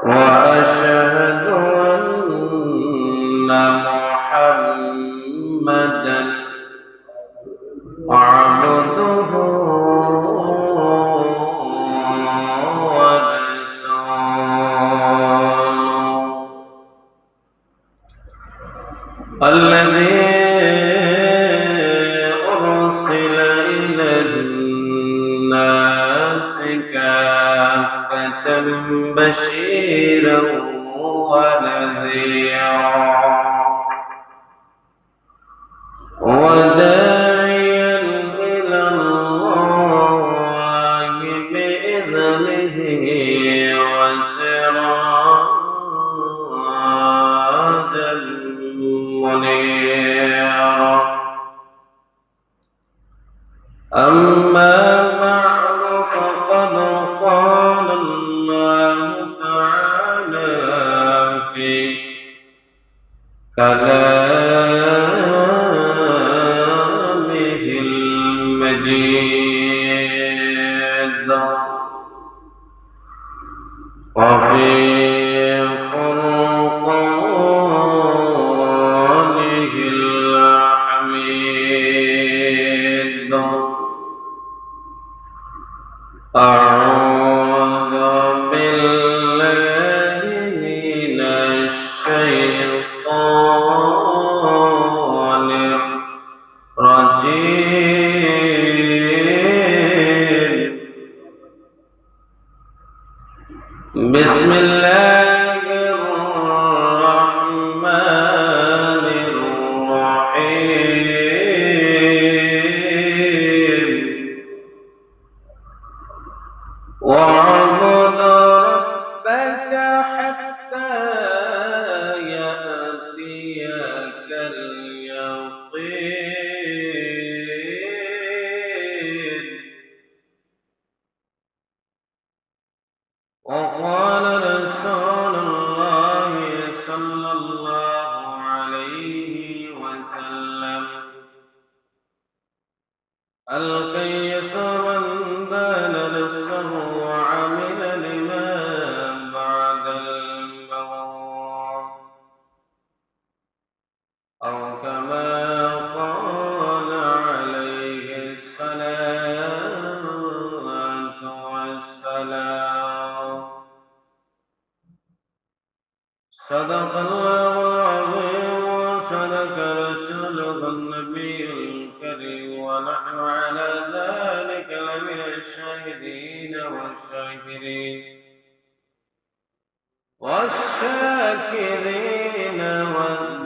وأشهد أن محمدا عبده ورسوله الذي أرسل إلى الناس كافة بشيرا ونذيرا وداعيا إلى الله بإذنه وسراجا منيرا أما بعد فقد قال الله تعالى في كلامه المجيد وفي فرقانه الحميد أعوذ بالله من الشيطان الرجيم بسم الله الرحمن الرحيم واعبد ربك حتى يأتيك اليقين وقال رسول الله صلى الله عليه وسلم الكيس من دان نفسه وعمل لما بعد الموت أو كما قال عليه الصلاة والسلام صدق الله العظيم وصدق رسوله النبي الكريم ونحن على ذلك لمن الشاهدين والشاكرين والشاكرين والذاكرين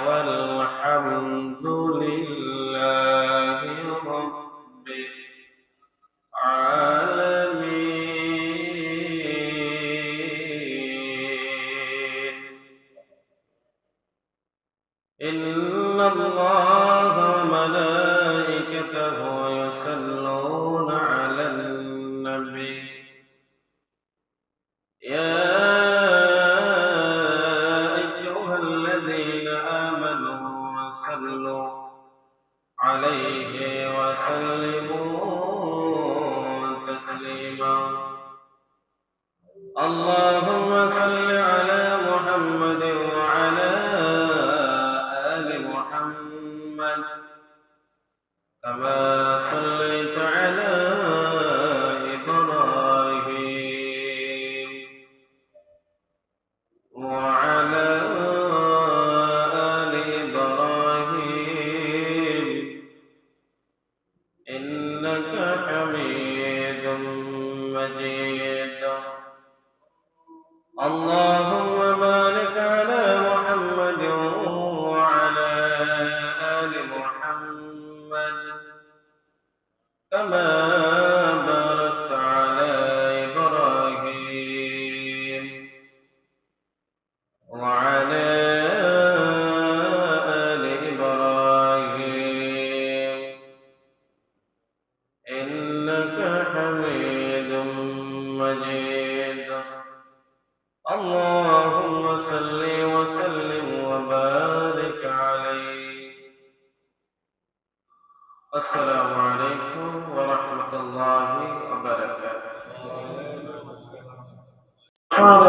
والحمد لله رب العالمين إن الله وملائكته يصلون على النبي يا أيها الذين آمنوا صلوا عليه وسلموا تسليما اللهم صل على محمد وعلى آل محمد كما صليت على إبراهيم وعلى آل إبراهيم إنك حميد مجيد اللهم بارك على محمد وعلى كما باركت على إبراهيم وعلى آل إبراهيم إنك حميد مجيد اللهم صل وسلم وبارك عليه. السلام عليكم ورحمة الله وبركاته.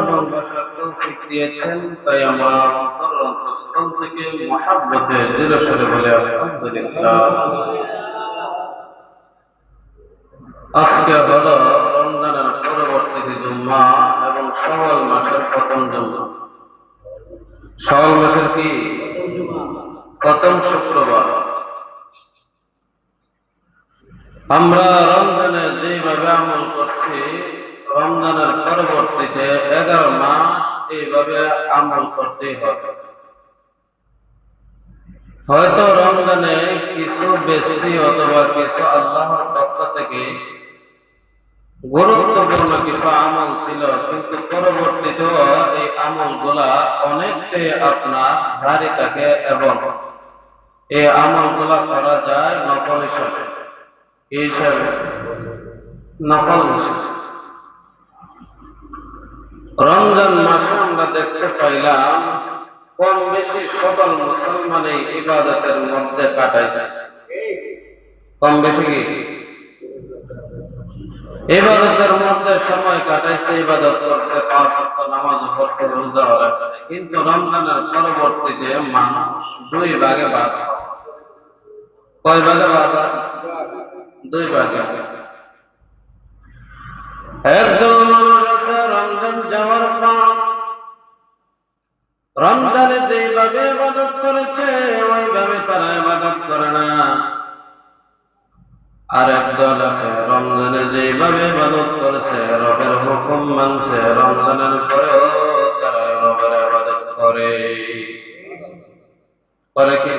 এবং বসার তৌফিক দিয়েছেন, তাই আমরা অন্তরস্থল থেকে মুহাব্বতে দৃঢ় স্বরে বলে আলহামদুলিল্লাহ। আজকে হলো রমজানের পরবর্তী জুম্মা এবং শাওয়াল মাসের প্রথম জুম্মা। শাওয়াল মাসের কি প্রথম শুক্রবার। আমরা রমজানে যেভাবে আমল করছি, রমজানের পরবর্তীতে 11 মাস এইভাবে আমল করতে হবে। হয়তো রমজানে কিছু বেশি অথবা কিছু আল্লাহর পক্ষ থেকে গুরুত্বপূর্ণ কিছু আমল ছিল, কিন্তু পরবর্তীতেও এই আমলগুলা অনেকটাই আপনার জারি থাকে এবং এই আমলগুলা করা যায় নফল হিসাবে নফল হিসাবে। রমজান মাসে আমরা দেখতে পাইলাম কম বেশি সকল মুসলমান এই ইবাদতের মধ্যে কাটাইছে। কম বেশি কি ইবাদতের মধ্যে সময় কাটাইছে, ইবাদত করছে, 5 ওয়াক্ত নামাজ পড়ছে, রোজা রাখছে। কিন্তু রমজানের পরবর্তীতে মানুষ 2 ভাগে ভাগ। কয় ভাগে ভাগ? 2 ভাগে। একদল মানুষ আছে রমজান যাওয়ার পর রমজানে যেভাবে ইবাদত করেছে ওইভাবে তারা ইবাদত করে না। আর একদল আছে রমজানে যেভাবে ইবাদত করেছে, রবের হুকুম মানছে, রমজানের পরেও তারা রবের ইবাদত করে কি?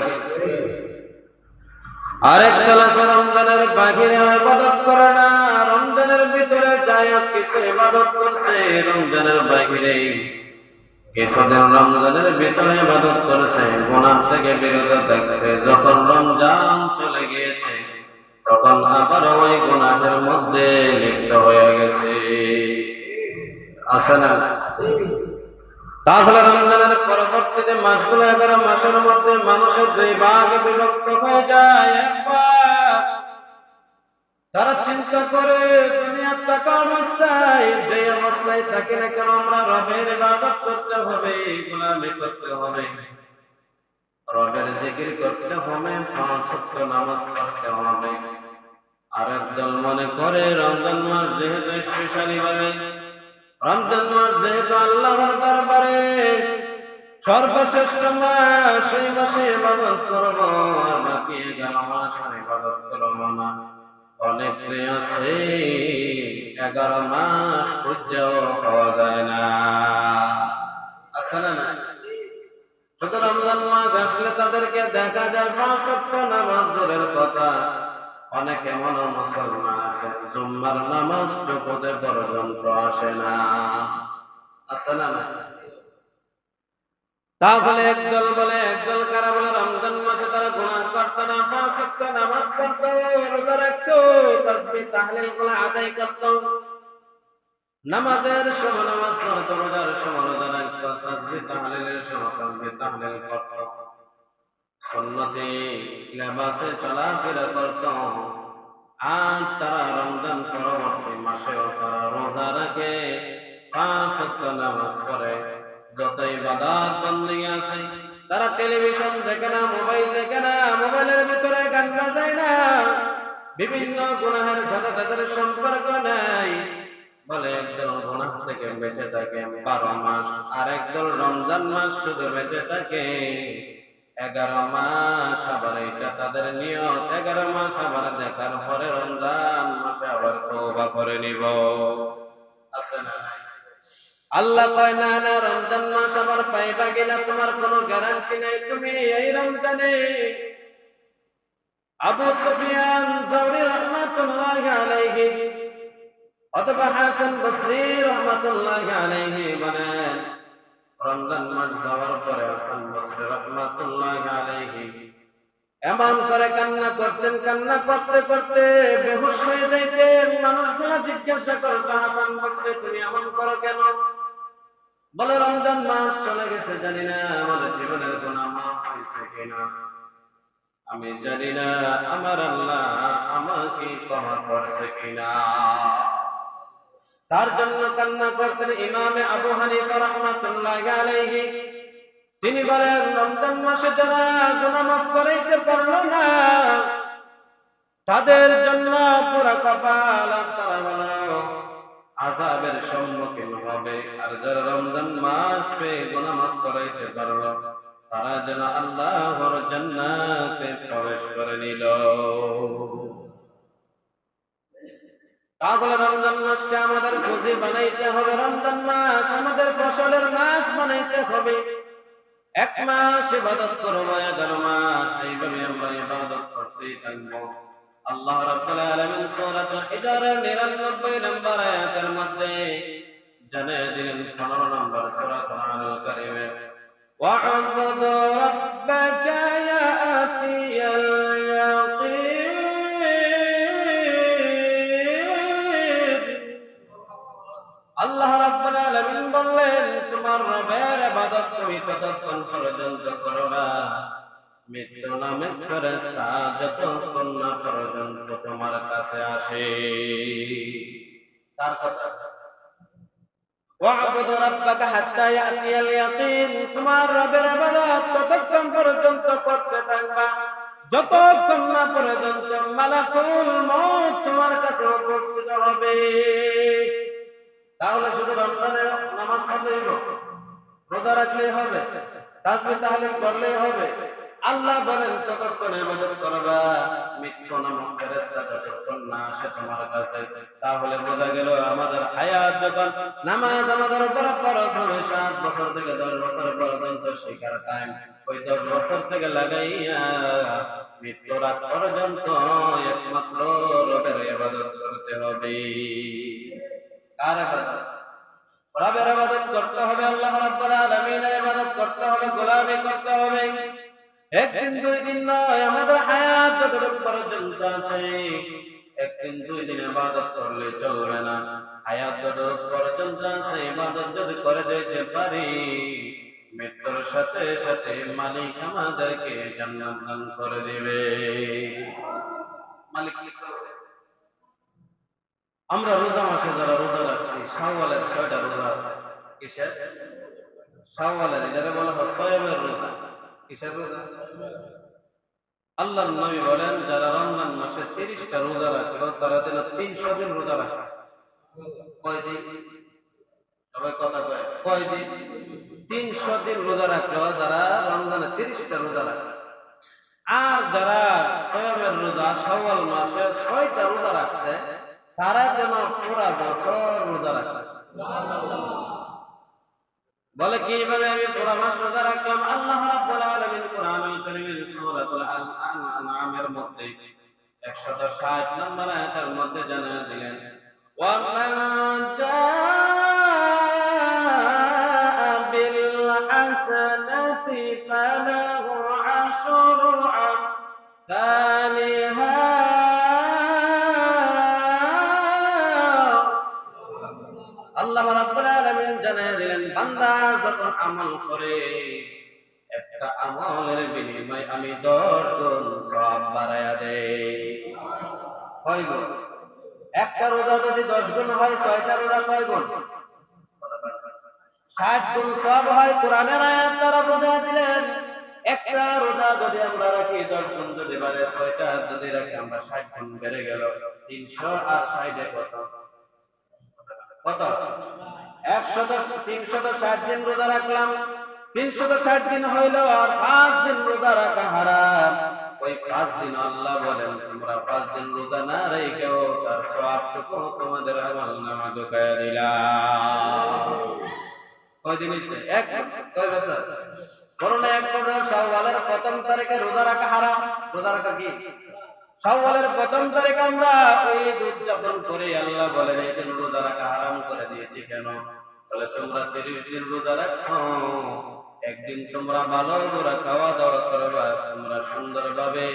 আরেক দল আছে রমজানের বাহিরে ইবাদত করে না, রমজানের ভিতরে যায় কিছু ইবাদত করছে, রমজানের বাহিরে কিছুদিন রমজানের ভিতরে ইবাদত করেছে, গুনাহ থেকে বিরত থাকছে। যখন রমজান চলে গিয়েছে তখন আবার ওই গুনাহের মধ্যে লিপ্ত হয়ে গেছে। আছে না? তাহলে রমজানের পরবর্তীতে মাসগুলো 11 মাসের মধ্যে মানুষের 2 ভাগে বিভক্ত হয়ে যায়। একবার তারা চিন্তা করে দুনিয়ার টাকা অবস্থায়, যে অবস্থায় থাকি না কেন আমরা রবের ইবাদত করতে হবে, গোলামি করতে হবে, রবের জিকির করতে হবে, 5 ওয়াক্ত নামাজ পড়তে হবে। আর একদল মনে করে রমজান মাস যেহেতু স্পেশালি ভাবে, রমজান মাস যেহেতু আল্লাহর দরবারে সর্বশ্রেষ্ঠ মাস, সেই মাসে ইবাদত করব, আর বাকি 11 মাস ইবাদত করব না। অনেক আছে 11 মাস পূজাও পাওয়া যায় না। আছে না? শুধু রমজান মাস আসলে তাদেরকে দেখা যায় 5 ওয়াক্ত নামাজ দূরের কথা, অনেক এমন মুসলমান আছে জুম্মার নামাজ চোখে পর্যন্ত আসে না। আছে না? তাহলে একদল বলে, একদল কারা বলে রমজান মাসে তারা গুনাহ করত না, 5 ওয়াক্ত নামাজ পড়ত, রোজা রাখত, তাসবিহ তাহলিল গুলো আদায় করত, নামাজের সময় নামাজ পড়ত, রোজার সময় রোজা রাখত, তাসবিহ তাহলিলের সময় তাসবিহ তাহলিল করত, সুন্নতি লেবাসে চলাফেরা করত। আর তারা রমজান পরবর্তী মাসেও তারা রোজা রাখে, 5 ওয়াক্ত নামাজ পড়ে, যত ইবাদত বন্দেগী আছে। তারা টেলিভিশন দেখে না, মোবাইল দেখে না, মোবাইলের ভিতরে গান বাজায় না, বিভিন্ন গুনাহের সাথে তাদের সম্পর্ক নাই। বলে একদল গুনাহ থেকে বেঁচে থাকে 12 মাস, আর একদল রমজান মাস শুধু বেঁচে থাকে 11 মাস। আবার এটা তাদের নিয়ত, 11 মাস আবার দেখার পরে রমজান মাসে আবার তওবা করে নিব। আছে না? আল্লাহ কয় না না, রমজান মাস আবার পাইবা কিনা তোমার কোনো গ্যারান্টি নাই। তুমি এই রমজানে আবু সুফিয়ান যাওরি রাহমাতুল্লাহি আলাইহি অথবা হাসান বসরি রাহমাতুল্লাহি আলাইহি বলেন, রমজান মাস যাওয়ার পরে হাসান বসরি রাহমাতুল্লাহি আলাইহি এমন করে কান্না করতেন, কান্না করতে করতে বেহুশ হয়ে যাইতেন। মানুষগুলা জিজ্ঞাসা করতো, হাসান বসরি তুমি এমন করো কেন? বলে, রমজান মাস চলে গেছে, জানি না আমার জীবনের গুনাহ মাফ হয়েছে কিনা, আমি জানি না আমার আল্লাহ আমাকে ক্ষমা করছে কিনা। তার জন্য কান্না করতেন। ইমামে আবু হানিফা রাহমাতুল্লাহি আলাইহি তিনি বলেন, রমজান মাসে যারা গুনাহ মাফ করাইতে পারলো না তাদের জন্য পুরা কপাল, আর তারা হলো আযাবের সম্মুখীন হবে। আর যারা রমজান মাস পেয়ে গুনাহ মাফ করাইতে পারলো তারা যেন আল্লাহর জান্নাতে প্রবেশ করে নিল। তাহলে রমজান মাসকে আমাদের খুশি বানাইতে হবে, রমজান মাস আমাদের ফসলের মাস বানাইতে হবে। এক মাস ইবাদত করব, 11 মাস এইভাবে আমরা ইবাদত করতেই থাকবো। আল্লাহ রাব্বুল আলামিন সূরাতুল হিজরের 99 নম্বর আয়াতের মধ্যে জানিয়ে দিলেন, 15 নম্বর সূরাতুল আল কারিমে, وَاعْبُدْ رَبَّكَ يَأْتِيَ الْيَقِينُ। আল্লাহ রাব্বুল আলামিন বললেন, তোমার রবের ইবাদত তুমি ততক্ষণ পর্যন্ত করবা মৃত্যু নামে ফেরেশতা যতক্ষণ না পর্যন্ত তোমার কাছে আসে। তার কথা, ওয়া'বুদ রাব্বাকা হাত্তা ইয়াতিয়াল ইয়াকিন, তোমার রবের ইবাদত ততক্ষণ পর্যন্ত করতে থাকবা যতক্ষণ না পর্যন্ত মালাকুল মউত তোমার কাছে উপস্থিত হবে। তাহলে শুধু রমজানের নামাজ পড়লেই হবে, রোজা রাখলেই হবে, তাসবিহ তাহলিল করলেই হবে? আল্লাহ বলেন ততক্ষণ ইবাদত করবা মৃত্যু নামক ফেরেশতা যতক্ষণ না আসে তোমার কাছে। তাহলে বোঝা গেল আমাদের হায়াত যখন নামাজ আমাদের উপর ফরজ হবে 7 বছর থেকে 10 বছর পর্যন্ত শিখার টাইম, ওই 10 বছর থেকে লাগাইয়া মৃত্যুর রাত পর্যন্ত একমাত্র রবের ইবাদত করতে হবে। কার ইবাদত? রবের ইবাদত করতে হবে, আল্লাহ রাব্বুল আলামিনের ইবাদত করতে হবে, গোলামি করতে হবে। একদিন 2 দিন নয়, আমাদের হায়াত যতটুকু পর্যন্ত আছে একদিন 2 দিন ইবাদত করলে চলবে না। হায়াত যতটুকু পর্যন্ত আছে ইবাদত যদি করে যেতে পারি মৃত্যুর সাথে সাথে মালিক আমাদেরকে জান্নাত দান করে দিবে। মালিক কি করবে? আমরা রোজা মাসে যারা রোজা রাখছি, শাওয়ালের 6টা রোজা আছে। কিসের? শাওয়ালের, এটাকে বলা হয় সওয়াবের রোজা। কিসের রোজা? আল্লাহর নবী বলেন, যারা রমজান মাসে 30টা রোজা রাখলো তারা যেন 300 দিন রোজা রাখছে। কয় দিন? সবাই কথা কয়, কয় দিন? 300 দিন রোজা রাখলো যারা রমজানে 30টা রোজা রাখলো। আর যারা সওয়াবের রোজা শাওয়াল মাসে 6টা রোজা রাখছে তারা যেন পুরা বছর রোজা রাখছে। বলে কিভাবে আমি পুরা মাস রোজা রাখলাম? আল্লাহ রাব্বুল আলামিন কোরআনুল কারীমের সূরাতুল আনআমের মধ্যে 160 নম্বর আয়াতের মধ্যে জানিয়ে দিলেন, ওয়া মান জাআ বিল হাসানাতি ফালাহু আশরু আমসালিহা। আল্লাহ রাব্বুল আলামিন জানিয়ে দিলেন, বান্দা যখন আমল করে একটা আমলের বিনিময়ে আমি 10 গুণ সওয়াব বাড়ায়া দেই। কয় গুণ? একটা রোজা যদি 10 গুণ হয়, 6টা রোজা কয় গুণ? 60 গুণ সওয়াব হয়। কোরআনের আয়াত দ্বারা বুঝা দিলেন, একটা রোজা যদি আমরা রাখি 10 গুণ যদি বাড়ে, 6টা যদি রাখি আমরা 60 গুণ বেড়ে গেল। 300 আর 60 এ কত? কত? 360 দিন রোজা রাখলাম, 360 দিন হইল, আর 5 দিন রোজা রাখা হারাম। ওই 5 দিন আল্লাহ বলেন তোমরা 5 দিন রোজা না রেখেও তার সওয়াবটুকু তোমাদের আমলনামা ঢুকায়া দিলাম। কয় দিন হইছে? 1 বছর। কয় বছর? করোনা 1 বছর। শাওয়ালের প্রথম তারিখে রোজা রাখা হারাম। রোজা রাখা কি? শাওয়ালের প্রথম তারিখ আমরা ঈদ উদযাপন করি। আল্লাহ বলেন এই দিন রোজা রাখা হারাম করে দিয়েছি কেন? বলে তোমরা 30 দিন রোজা রাখছো, একদিন তোমরা ভালো করে খাওয়া দাওয়া করবা, তোমরা সুন্দরভাবে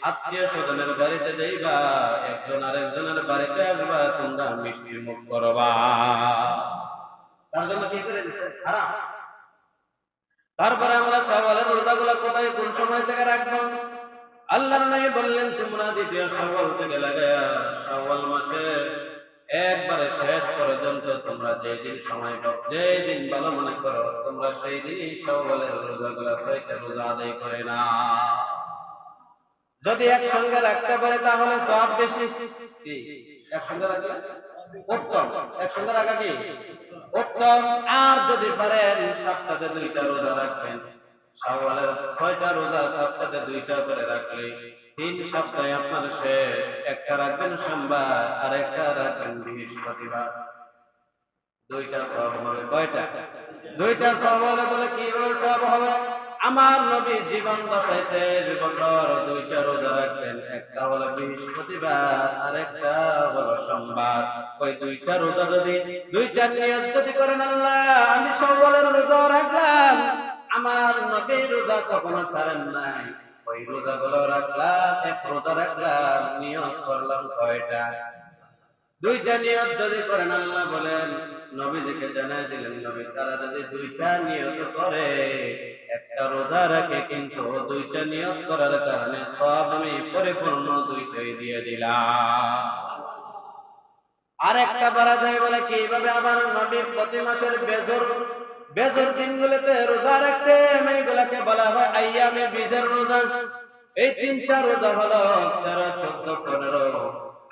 আত্মীয় স্বজনের বাড়িতে যাইবা, একজন আরেকজনের বাড়িতে আসবা, তোমরা মিষ্টি মুখ করবা। তার জন্য কি করে দিছে? হারাম। তারপরে আমরা শাওয়ালের রোজাগুলো কোথায় কোন সময় থেকে রাখবো? আল্লাহর নবী বললেন তোমরা দ্বিতীয় শাওয়াল থেকে লাগায়া শাওয়াল মাসে একবারে শেষ পর্যন্ত তোমরা যেদিন সময় পাও, যেদিন ভালো মনে করো, তোমরা সেই দিনই শাওয়ালের রোজাগুলো 6টা রোজা আদায় করে না। যদি একসঙ্গে রাখতে পারে তাহলে সওয়াব বেশি। কি একসঙ্গে রাখলে উত্তম, একসঙ্গে রাখা কি উত্তম। আর যদি পারেন সপ্তাহে 2টা রোজা রাখবেন, শাওয়ালের 6টা রোজা সপ্তাহে 2টা করে রাখলে 3 সপ্তাহে আপনার শেষ। একটা রাখবেন সোমবার আর একটা রাখবেন বৃহস্পতিবার, 2টা সওয়াব হবে। কয়টা? 2টা সওয়াব হলে বলে কি সওয়াব হবে? আমার নবী জীবন দশায় 23 বছর 2টা রোজা রাখতেন, একটা হলো বৃহস্পতিবার আর একটা হলো সোমবার। ওই 2টা রোজা যদি 2টা নিয়ত যদি করেন, আল্লাহ আমি শাওয়ালের রোজা রাখলাম, আমার নবী রোজা কখনো ছাড়েন নাই, ওই রোজাগুলো রাখলাম, এক রোজা রাখলাম, নিয়ত করলাম কয়টা? 2টা নিয়ত যদি করেন, আল্লাহ বলেন নবীজিকে জানাই দিলেন নবী তারা যদি 2টা নিয়ত করে, একটা রোজা রাখে, কিন্তু 2টা নিয়ত করার কারণে সব আমি পরিপূর্ণ 2টাই দিয়ে দিলাম। আর একটা বলা যায় বলে কি এইভাবে আমার নবী প্রতি মাসের বেজর দিনগুলোতে রোজা রাখতে, এইগুলাকে বলা হয় আইয়ামে বীজের রোজা। এই 3টা রোজা হলো 13, 14, 15।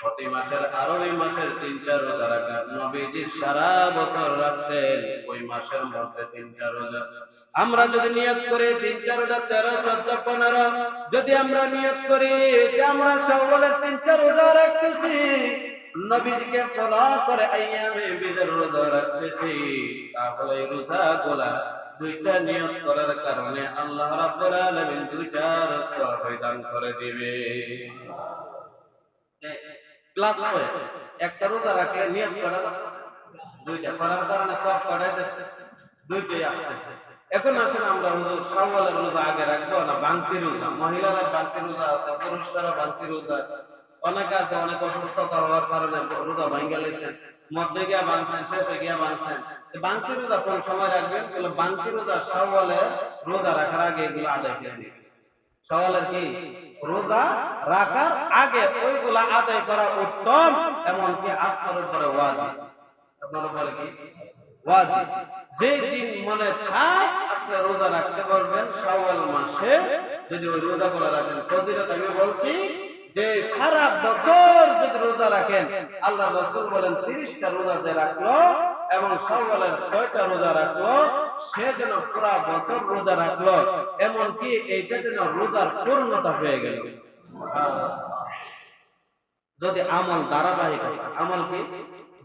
প্রতি মাসের আরবি মাসের 3টা রোজা রাখা নবীজি সারা বছর রাখতেন, ওই মাসের মধ্যে 3টা রোজা। আমরা যদি নিয়ত করি 3টা রোজা 13, 14, 15, যদি আমরা নিয়ত করি যে আমরা শাওয়ালের 3টা রোজা রাখতেছি, নবীজিকে ফলো করে আইয়ামে বীজের রোজা রাখতেছি, তাহলে এই রোজাগুলা 2টা নিয়ত করার কারণে আল্লাহ রাব্বুল আলামিন 2টার সওয়াব দান করে দিবে। ক্লাস করে একটা রোজা রাখলে নিয়ত করা 2টা করার কারণে সওয়াব করাইতেছে, 2টাই আসতেছে। এখন আসলে আমরা হুজুর শাওয়ালের রোজা আগে রাখবো না বাংতি রোজা? মহিলারা বাংতি রোজা আছে, পুরুষরা বাংতি রোজা আছে। অনেকে আছে অনেক অসুস্থতা হওয়ার কারণে রোজা ভাঙ্গা লেছে, মধ্যে গিয়া ভাঙছেন, শেষে গিয়া ভাঙছেন। বাংতি রোজা কোন সময় রাখবেন? বলে বাংতি রোজা শাওয়ালের রোজা রাখার আগে এগুলো আদায় করে দিবেন। শাওয়ালের কি রোজা রাখার আগে ওইগুলা আদায় করা উত্তম, এমনকি আপনার উপরে ওয়াজিব। আপনার উপরে কি ওয়াজিব? যে দিন মনে চায় আপনি রোজা রাখতে পারবেন শাওয়াল মাসে, যদি ওই রোজাগুলো রাখেন। ফজিলত আমি বলছি যে সারা বছর যদি রোজা রাখেন, আল্লাহ রাসূল বলেন 30টা রোজা যে রাখলো এবং শাওয়ালের 6টা রোজা রাখলো, সে যেন পুরা বছর রোজা রাখলো, এমনকি এইটা যেন রোজার পূর্ণতা হয়ে গেল। যদি আমল ধারাবাহিকতা, আমল কি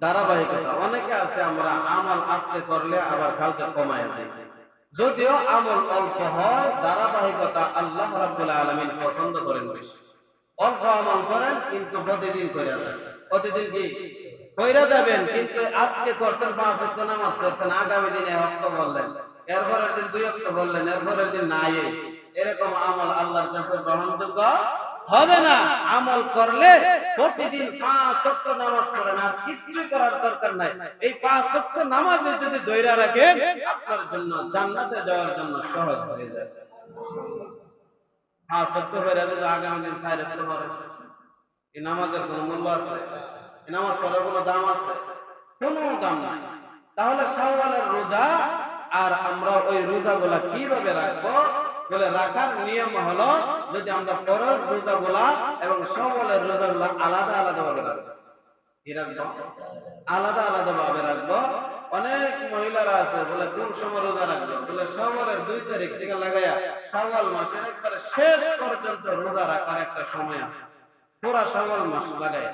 ধারাবাহিকতা। অনেকে আছে আমরা আমল আজকে করলে আবার কালকে কমায় দেয়, যদিও আমল অল্প হয়, ধারাবাহিকতা আল্লাহ রাব্বুল আলামিন পছন্দ করেন বেশি। অল্প আমল করেন কিন্তু প্রতিদিন করে যাবেন, প্রতিদিন কি কইরা যাবেন, কিন্তু আজকে করছেন 5 ওয়াক্ত নামাজ পড়ছেন, আগামী দিনে 1 ওয়াক্ত বললেন, এরপরের দিন 2 ওয়াক্ত বললেন, এরপরের দিন নাই, এরকম আমল আল্লাহর কাছে গ্রহণযোগ্য হবে না। আমল করলে প্রতিদিন 5 ওয়াক্ত নামাজ পড়েন, আর কিচ্ছু করার দরকার নাই। এই 5 ওয়াক্ত নামাজে যদি ধইরা রাখেন, আপনার জন্য জান্নাতে যাওয়ার জন্য সহজ হয়ে যায়। 5 ওয়াক্ত পড়ে যদি আগামী দিন সাইরে পড়তে পারেন, এই নামাজের কোনো মূল্য আছে? এই নামাজ পড়ার কোনো দাম আছে? কোনো দাম নাই। তাহলে শাওয়ালের রোজা আর আমরা ওই রোজাগুলা কিভাবে রাখবো? বলে রাখার নিয়ম হলো, যদি আমরা ফরজ রোজাগুলা এবং শাওয়ালের রোজাগুলা আলাদা আলাদা ভাবে রাখবো। কি রাখবো? আলাদা আলাদা ভাবে রাখবো। অনেক মহিলারা আছে বলে কোন সময় রোজা রাখবো? বলে শাওয়ালের 2 তারিখ থেকে লাগায়া শাওয়াল মাসের একবারে শেষ পর্যন্ত রোজা রাখার একটা সময় আছে, পুরা শাওয়াল মাস লাগায়।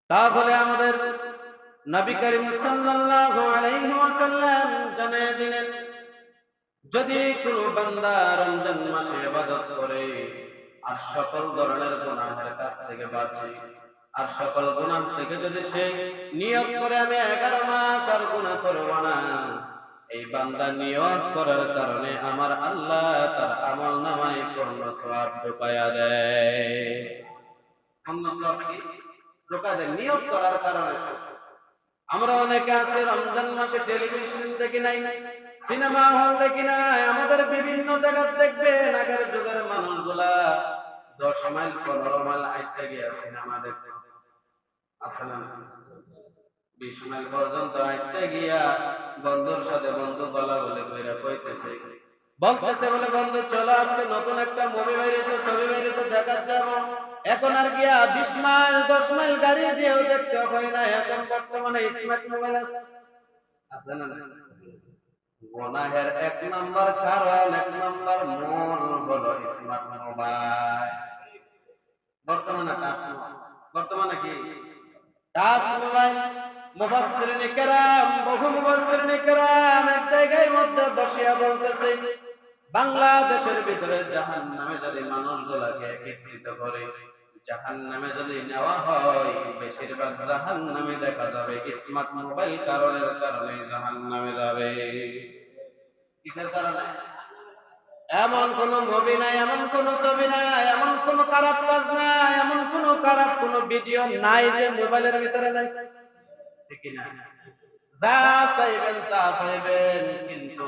তাহলে আমাদের নবী করিম সাল্লাল্লাহু আলাইহি ওয়াসাল্লাম জানিয়ে দিলেন, যদি কোনো বান্দা রমজান মাসে ইবাদত করে আর সকল ধরনের গুনাহের কাছ থেকে বাঁচি। আর সকল গুনাহ থেকে যদি সে নিয়ত করে আমি 11 মাস আর গুনাহ করব না, এই বান্দা নিয়ত করার কারণে আমার আল্লাহ তার আমলনামায় পূর্ণ সওয়াব ঢুকায়া দেয়। পূর্ণ সওয়াব কি ঢুকা দেয় নিয়ত করার কারণে। আমরা অনেকে আছে রমজান মাসে টেলিভিশন দেখি নাই, সিনেমা হল দেখি নাই, আমাদের বিভিন্ন জায়গা দেখবেন আগের যুগের মানুষগুলা 10 মাইল 15 মাইল হাঁটতে গিয়ে সিনেমা দেখতে, আসলে 20 মাইল পর্যন্ত হাঁটতে গিয়া বন্ধুর সাথে বন্ধু গলা বলে কইরা কইতেছে, বলতেছে বলে বন্ধু চলো আজকে নতুন একটা মুভি বেরিয়েছে, ছবি বেরিয়েছে, দেখা যাবো। এখন আর গিয়া 20 মাইল 10 মাইল গাড়ি দিয়েও দেখতে হয় না। এখন বর্তমানে স্মার্ট মোবাইল আছে, আছে না? গুনাহের 1 নাম্বার কারণ, 1 নাম্বার মূল হলো স্মার্ট মোবাইল। বর্তমানে কি টাচ মোবাইল। মুফাসসিরিনে কেরাম, বহু মুফাসসিরিনে কেরাম এক জায়গায় মধ্যে বসিয়া বলতেছে, বাংলাদেশের ভিতরে জাহান্নামে যদি মানুষগুলোকে একত্রিত করে জাহান্নামে যদি নেওয়া হয়, বেশিরভাগ জাহান্নামে দেখা যাবে স্মার্ট মোবাইল কারণের কারণে জাহান্নামে যাবে। কিসের কারণে? এমন কোন মুভি নাই, এমন কোন ছবি নাই, এমন কোন খারাপ কাজ নাই, এমন কোন খারাপ কোন ভিডিও নাই যে মোবাইলের ভিতরে নাই, ঠিক না? যা চাইবেন তা পাইবেন, কিন্তু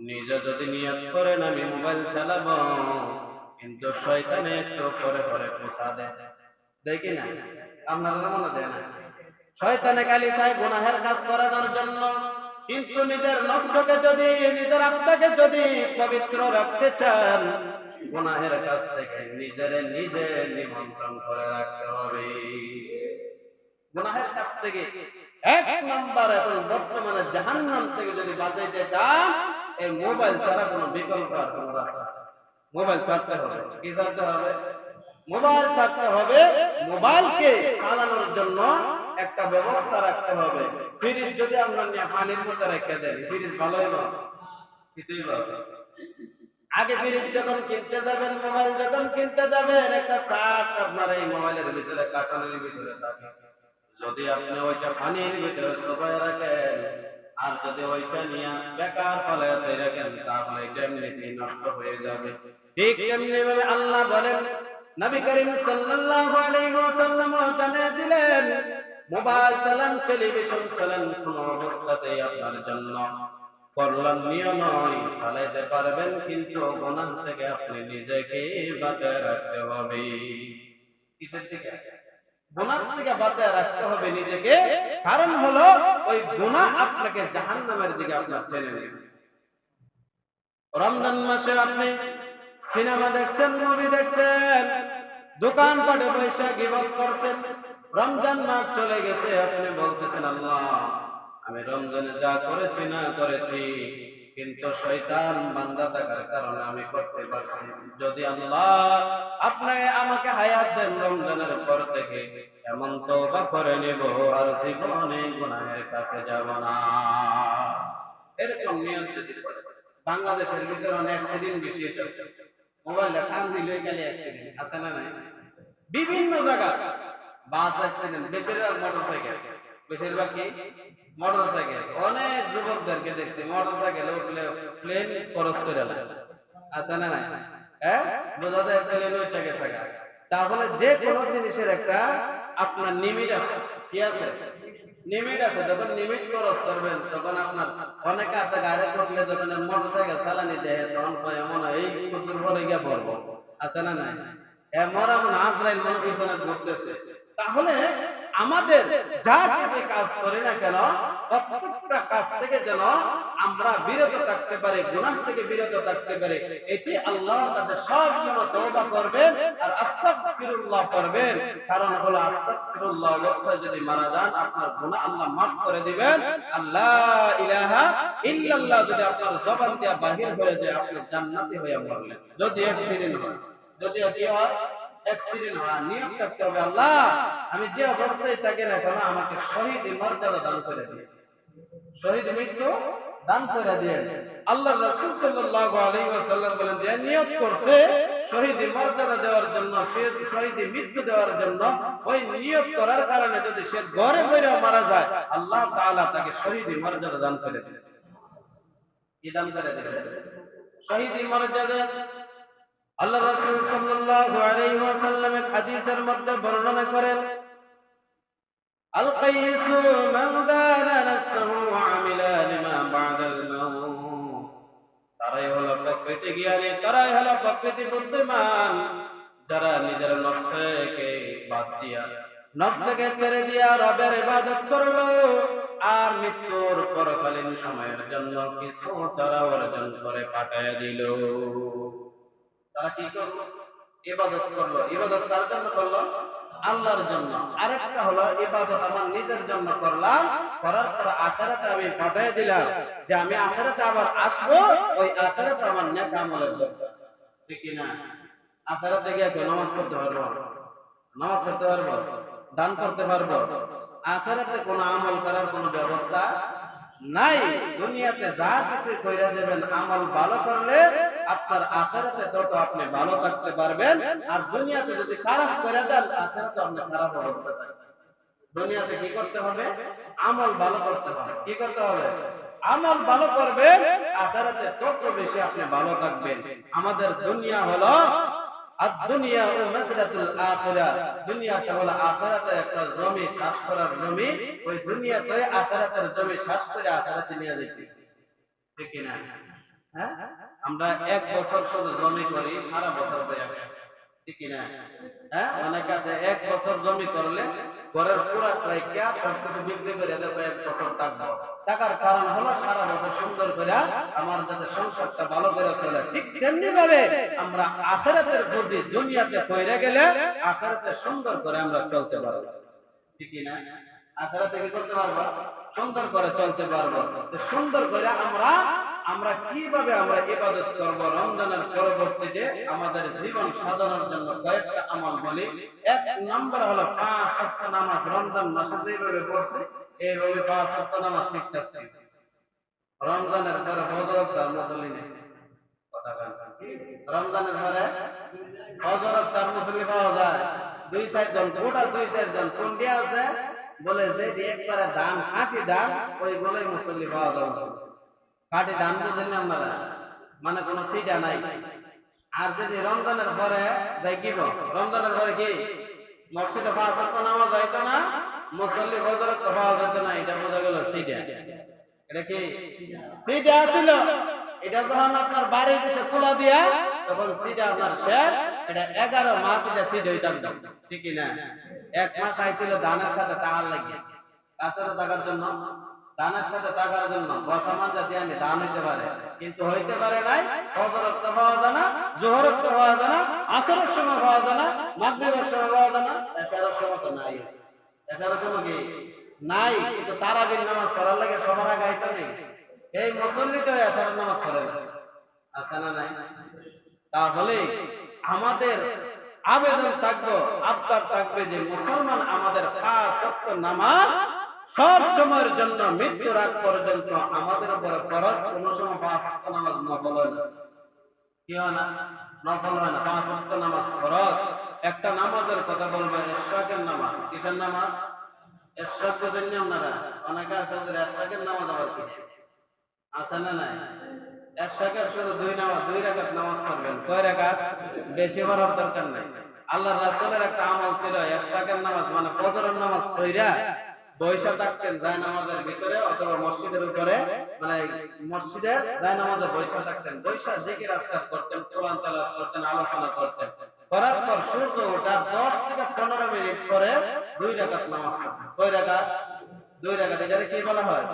নিজে যদি নিয়ত করেন আমি মোবাইল চালাবো, কিন্তু শয়তানে একটু পরে পরে পোষা দেয়, দেখি না? আপনারা মনে দেয় না? শয়তানে খালি চায় গুনাহের কাজ করানোর জন্য, কিন্তু নিজের নফসকে যদি, নিজের আত্মাকে যদি পবিত্র রাখতে চান, গুনাহের কাছ থেকে নিজে নিমন্ত্রণ করে রাখতে হবে। গুনাহের কাছ থেকে 1 নাম্বার এখন বর্তমানে জাহান্নাম থেকে যদি বাঁচাইতে চান, এই মোবাইল ছাড়া কোনো বিকল্প আর কোনো রাস্তা নেই। মোবাইল ছাড়তে হবে। কি ছাড়তে হবে? মোবাইল ছাড়তে হবে। মোবাইলকে চালানোর জন্য একটা ব্যবস্থা রাখতে হবে। ফ্রিজ যদি আমরা পানির মধ্যে রেখে দেন, ফ্রিজ ভালো হইব? আগে ফ্রিজ যখন কিনতে যাবেন, মোবাইল যখন কিনতে যাবেন, একটা শার্ট আপনার এই মোবাইলের ভিতরে, কার্টনের ভিতরে থাকে। যদি আপনি ওইটা পানির ভিতরে চুবায় রাখেন, আর যদি ওইটা নিয়ে বেকার ফলাতে রাখেন, তাহলে এটা এমনিতেই নষ্ট হয়ে যাবে। ঠিক তেমনি ভাবে আল্লাহ বলেন, নবী করিম সাল্লাল্লাহু আলাইহি ওয়াসাল্লাম জানিয়ে দিলেন, মোবাইল চালান, টেলিভিশন চালান, কোন অবস্থাতেই আপনার জন্য কল্যাণীয় নয়। চালাইতে পারবেন, কিন্তু গুনাহ থেকে আপনি নিজেকে বাঁচায় রাখতে হবে। কিসের থেকে? গুনাহ থেকে বাঁচায় রাখতে হবে নিজেকে। কারণ হলো ওই গুনাহ আপনাকে জাহান্নামের দিকে আপনার টেনে নেবে। রমজান মাসে আপনি সিনেমা দেখছেন, মুভি দেখছেন, দোকানপাটে পয়সা গিবত করছেন, রমজান মাস চলে গেছে, আপনি বলতেছেন আল্লাহ আমি রমজানে যা করেছি না করেছি, কিন্তু শয়তান বান্দা থাকার কারণে আমি করতে পারছি। যদি আল্লাহ আপনি আমাকে হায়াত দেন, রমজানের পর থেকে এমন তওবা করে নিব আর জীবনে গুনাহের কাছে যাব না। এরকম নিয়ত যদি করে, বাংলাদেশের ভিতরে অনেক অ্যাক্সিডেন্ট বেশি হচ্ছে। মোবাইলে কান দিলেই গেলে অ্যাক্সিডেন্ট, আছে না নাই? বিভিন্ন জায়গা বাস অ্যাক্সিডেন্ট, বেশিরভাগ মোটরসাইকেল, বেশিরভাগ কি মোটরসাইকেল। অনেক যুবকদেরকে দেখছি মোটরসাইকেলে উঠলে প্লেন খরচ করে লাগে, আছে না নাই? হ্যাঁ, বোঝা যায় প্লেন ওইটা গেছে। তাহলে যে কোনো জিনিসের একটা আপনার লিমিট আছে। কি আছে? লিমিট আছে। যখন লিমিট খরচ করবেন, তখন আপনার অনেকে আছে গাড়ি করলে যখন মোটরসাইকেল চালানি দেয়, তখন এমন এই কুকুর পরে গিয়ে পড়বো, আছে না নাই? এমন এমন আজরাইল মনে পিছনে ঘুরতেছে। তাহলে আমাদের যা কিছু কাজ করি না কেন, প্রত্যেকটা কাজ থেকে যেন আমরা বিরত থাকতে পারি, গুনাহ থেকে বিরত থাকতে পারি। এটি আল্লাহর কাছে সব সময় তওবা করবেন আর আস্তাগফিরুল্লাহ করবেন। কারণ হলো আস্তাগফিরুল্লাহ অবস্থায় যদি মারা যান, আপনার গুনাহ আল্লাহ মাফ করে দিবেন। আল্লাহ ইলাহা ইল্লাল্লাহ যদি আপনার জবান দিয়ে বাহির হয়ে যায়, আপনি জান্নাতি হয়ে মরলেন। যদি অ্যাক্সিডেন্ট হয়, যদি কি হয়, অ্যাক্সিডেন্ট হয়, নিয়ত করতে হবে আল্লাহ আমি যে অবস্থায় থাকি না কেন আমাকে শহীদ মর্যাদা দান করে দিন, শহীদ মৃত্যু দান করে দিন। আল্লাহ রাসূল সাল্লাল্লাহু আলাইহি ওয়াসাল্লাম বলেন, যে নিয়ত করছে শহীদি মর্যাদা দেওয়ার জন্য, সে শহীদি মৃত্যু দেওয়ার জন্য ওই নিয়ত করার কারণে যদি সে ঘরে ঘরে মারা যায়, আল্লাহ তাআলা তাকে শহীদি মর্যাদা দান করে দেন। কি দান করে দেন? শহীদি মর্যাদা। আল্লাহ রাসূল সাল্লাল্লাহু আলাইহি ওয়াসাল্লাম এক হাদিসের মধ্যে বর্ণনা করেন, আল কাইসু মান দানা নাফসাহু ওয়া আমিলা লিমা বা'দাল মাউত। তারাই হলো প্রকৃতি জ্ঞানী, তারাই হলো প্রকৃতি বুদ্ধিমান, যারা নিজের নফসকে বাদ দিয়া, নফসকে ছেড়ে দিয়া রবের ইবাদত করলো আর মৃত্যুর পরকালীন সময়ের জন্য কিছু তারা অর্জন করে পাঠায় দিল। তারা কি করলো? ইবাদত করলো। ইবাদত কার জন্য করলো? আল্লাহর জন্য। আরেকটা হলো ইবাদত আমার নিজের জন্য করলাম, করার পর আখিরাতে আমি পাঠিয়ে দিলাম যে আমি আখিরাতে আবার আসবো, ওই আখিরাতে আমার নেক আমলের দরকার। ঠিক কি না? আখিরাতে গিয়ে নামাজ পড়তে পারবো, নামাজ পড়তে পারবো, দান করতে পারবো, আখিরাতে কোনো আমল করার কোনো ব্যবস্থা নাই। দুনিয়াতে যা কিছু কইরা যাবেন, আমল ভালো করলে আপনার আখিরাতে তত আপনি ভালো থাকতে পারবেন, আর দুনিয়াতে যদি খারাপ করে যান আখিরাতে আপনি খারাপ অবস্থা থাকবে। দুনিয়াতে কি করতে হবে? আমল ভালো করতে হবে। কি করতে হবে? আমল ভালো করবেন, আখিরাতে তত বেশি আপনি ভালো থাকবেন। আমাদের দুনিয়া হলো দুনিয়া ও মাসরাতুল আখিরা। দুনিয়াটা হলো আখিরাতের একটা জমি, চাষ করার জমি। ওই দুনিয়াতে আখিরাতের জমি চাষ করে আখিরাতে নিয়ে যাইতে, ঠিক কি না? হ্যাঁ, আমরা এক বছর শুধু জমি করি, সারা বছর যায়, ঠিক কি না? হ্যাঁ, অনেক আছে এক বছর জমি করলে ঘরের পুরা প্রায় ক্যাশ সবকিছু বিক্রি করে এদের এক বছর থাকবো। টাকার কারণ হলো সারা বছর সুন্দর করে আমার যাতে সংসারটা ভালো করে চলে। ঠিক তেমনি ভাবে আমরা আখিরাতের খুঁজি দুনিয়াতে কইরা গেলে আখিরাতে সুন্দর করে আমরা চলতে পারবো, ঠিক কি না? আখিরাতে কি করতে পারবো? সুন্দর করে চলতে পারবো। সুন্দর করে আমরা কিভাবে আমরা ইবাদত করব? রমজানের পরবর্তীতে আমাদের জীবন সাজানোর জন্য কয়েকটা আমল বলি। এক নম্বর হলো 5 ওয়াক্ত নামাজ। রমজান মাসে যেভাবে পড়ছে এইভাবে 5 ওয়াক্ত নামাজ ঠিকঠাক থাকবে। রমজানের পরে ফজর তার মুসল্লি নেই, রমজানের পরে ফজর তার মুসল্লি পাওয়া যায় 2-4 জন, গোটা 2-4 জন কোনটি আছে বলে যে একবারে দান, খাঁটি দান, ওই বলে মুসল্লি পাওয়া যায়। খাঁটি দান বুঝেন না আপনারা? মানে কোনো সিটা নাই। আর যদি রমজানের পরে যাই কি রমজানের পরে কি মসজিদে 5 ওয়াক্ত নামাজ যাইতো না, মুসল্লি ফজর তো পাওয়া যেত না, এটা বোঝা গেল সিটা। এটা কি সিটা ছিল? এটা যখন আপনার বাড়ি দিছে খোলা দিয়া, তখন সিটা আপনার শেষ। এটা 11 মাস এটা সিট হইতাম, ঠিক কি না? 1 মাস আইছিল দানের সাথে তাহার লাগিয়ে, কার সাথে থাকার জন্য? দানের সাথে থাকার জন্য। বসামান জাতি আমি দান হইতে পারে, কিন্তু হইতে পারে নাই। ফজর ওয়াক্ত পাওয়া যায় না, যোহর ওয়াক্ত পাওয়া যায় না, আসরের সময় পাওয়া যায় না, মাগরিবের সময় পাওয়া যায় না, এশারের সময় তো নাই। এশারের সময় কি নাই? কিন্তু তারাবির নামাজ পড়ার লাগে সবার আগে আইতো নেই। এই মুসল্লিটা এশারের নামাজ পড়ে না, আছে না নাই? তাহলে আমাদের আবেদন থাকবে, আবদার থাকবে যে মুসলমান আমাদের 5 ওয়াক্ত নামাজ সব সময়ের জন্য মৃত্যুর আগ পর্যন্ত আমাদের উপরে ফরজ। কোন সময় 5 ওয়াক্ত নামাজ নফল হয় না, কি হয় না? নফল হয় না, 5 ওয়াক্ত নামাজ ফরজ। একটা নামাজের কথা বলবো, ইশরাকের নামাজ। কিসের নামাজ? ইশরাক বুঝেন না আপনারা? অনেকে আছে যে ইশরাকের নামাজ আবার কি আছে না নাই? ইশরাকের শুধু 2 রাকাত নামাজ পড়বেন। কয় রাকাত? বেশি পড়ার দরকার নাই। আল্লাহর রাসূলের একটা আমল ছিল, ইশরাকের নামাজ মানে ফজরের নামাজ পড়া বৈশা থাকতেন জায়নামাজের ভিতরে অথবা মসজিদের উপরে, মানে মসজিদের জায়নামাজে বৈশা থাকতেন। বৈশা জিকির আজকার করতেন, কোরআন তেলাওয়াত করতেন, আলোচনা করতেন। করার পর সূর্য ওঠার 10 থেকে 15 মিনিট পরে 2 রাকাত নামাজ পড়তেন। কয় রাকাত? 2 রাকাত। এটাকে কি বলা হয়?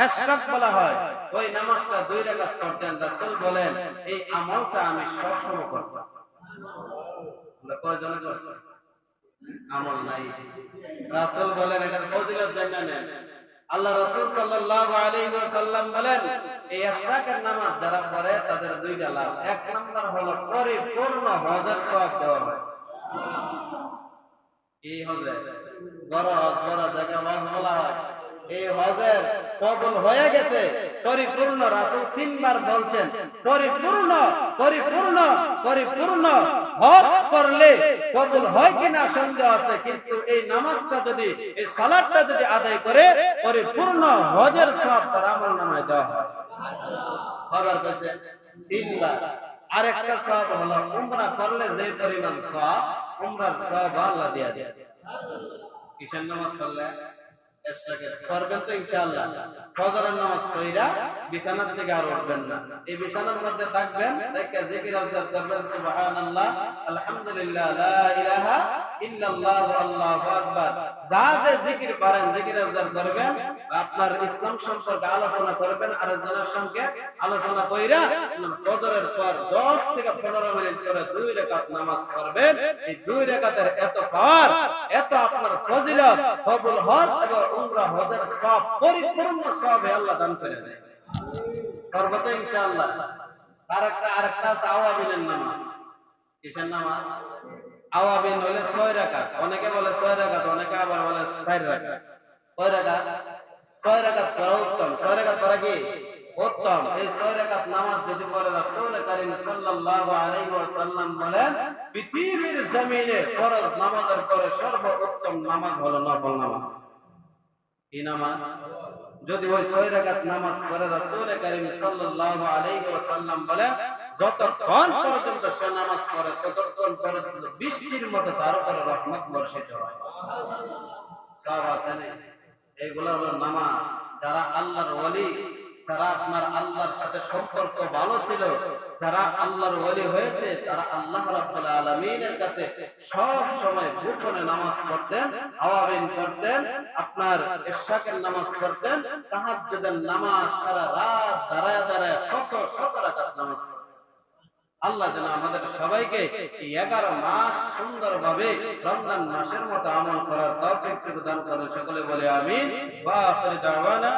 ইশরাক বলা হয়। ওই নামাজটা 2 রাকাত পড়তেন। রাসূল বলেন এই আমলটা আমি সব সময় করব। আমরা কয়জন করছি? আমল নাই। রাসূল বলেন এটার ফজিলত জানা নেন। আল্লাহ রাসূল সাল্লাল্লাহু আলাইহি ওয়াসাল্লাম বলেন এই ইশরাকের নামাজ যারা পড়ে তাদের 2টা লাভ। এক নাম্বার হলো পরিপূর্ণ হজের সওয়াব দেওয়া হয়। কি হজে? বড় হজ, বড় জায়গা হজ বলা হয়। এই হজের কবুল হয়ে গেছে পরিপূর্ণ। রাসূল তিনবার বলছেন পরিপূর্ণ পরিপূর্ণ পরিপূর্ণ হজ করলে কবুল হয় কিনা সন্দেহ আছে, কিন্তু এই নামাজটা যদি, এই সালাতটা যদি আদায় করে পরিপূর্ণ হজের সব তার আমলনামায় দেওয়া হয়। খবর কইছে তিনবার। আরেকটা সওয়াব হলো উমরা করলে যে পরিমাণ সওয়াব, উমরার সওয়াব আল্লাহ দিয়ে দেয়। কিসের নামাজ পড়লে করবেন তো ইনশাআল্লাহ। ফজরের নামাজ পড়া বিছানা থেকে আর উঠবেন না, এই বিছানার মধ্যে থাকবেন, থেকে জিকির আজকার করবেন সুবহানাল্লাহ, আলহামদুলিল্লাহ, লা ইলাহা ইল্লাল্লাহ, আল্লাহু আকবার। যা যে জিকির পারেন জিকির আজকার করবেন, আপনার ইসলাম সম্পর্কে আলোচনা করবেন, আরেকজনের সঙ্গে আলোচনা কইরা ফজরের পর 10 থেকে 15 মিনিট করে 2 রাকাত নামাজ পড়বেন। এই 2 রাকাতের এত পাওয়ার, এত আপনার ফজিলত, কবুল হজ এবং উমরা হজের সব পরিপূর্ণ সবে আল্লাহ দান করে দেয়। করব তো ইনশাআল্লাহ। আরেকটা আছে আওয়াবিনের নামাজ। কিসের নামাজ? আওয়াবিন হলে 6 রাকাত। অনেকে বলে 6 রাকাত, অনেকে আবার বলে 4 রাকাত। কয় রাকাত? 6 রাকাত পড়া উত্তম। 6 রাকাত পড়া কি উত্তম। এই 6 রাকাত নামাজ যদি পড়ে রাসূল কারীম সাল্লাল্লাহু আলাইহি ওয়াসাল্লাম বলেন, পৃথিবীর জমিনে ফরজ নামাজের পরে সর্বোত্তম নামাজ হলো নফল নামাজ। কি নামাজ? যদি ওই 6 রাকাত নামাজ পড়ে রাসূল কারীম সাল্লাল্লাহু আলাইহি ওয়াসাল্লাম বলেন, যতক্ষণ পর্যন্ত সে নামাজ পড়ে ততক্ষণ পর্যন্ত বৃষ্টির মতো তার উপরে রহমত বর্ষিত হয়। সব আছে না? এইগুলো হলো নামাজ। যারা আল্লাহর ওলি, যারা আপনার আল্লাহর সাথে সম্পর্ক ভালো ছিল, যারা আল্লাহর ওলি হয়েছে, তারা আল্লাহ রাব্বুল আলামিনের কাছে সব সময় গোপনে নামাজ পড়তেন, আওয়াবিন পড়তেন, আপনার ইশরাকের নামাজ পড়তেন, তাহাজ্জুদের নামাজ সারা রাত দাঁড়ায় দাঁড়ায় শত শত রাকাত নামাজ পড়তেন। আল্লাহ যেন আমাদের সবাইকে এই 11 মাস সুন্দরভাবে রমজান মাসের মতো আমল করার তৌফিক দান করেন। সকলে বলে আমিন। ওয়া আখিরু দাওয়ানা।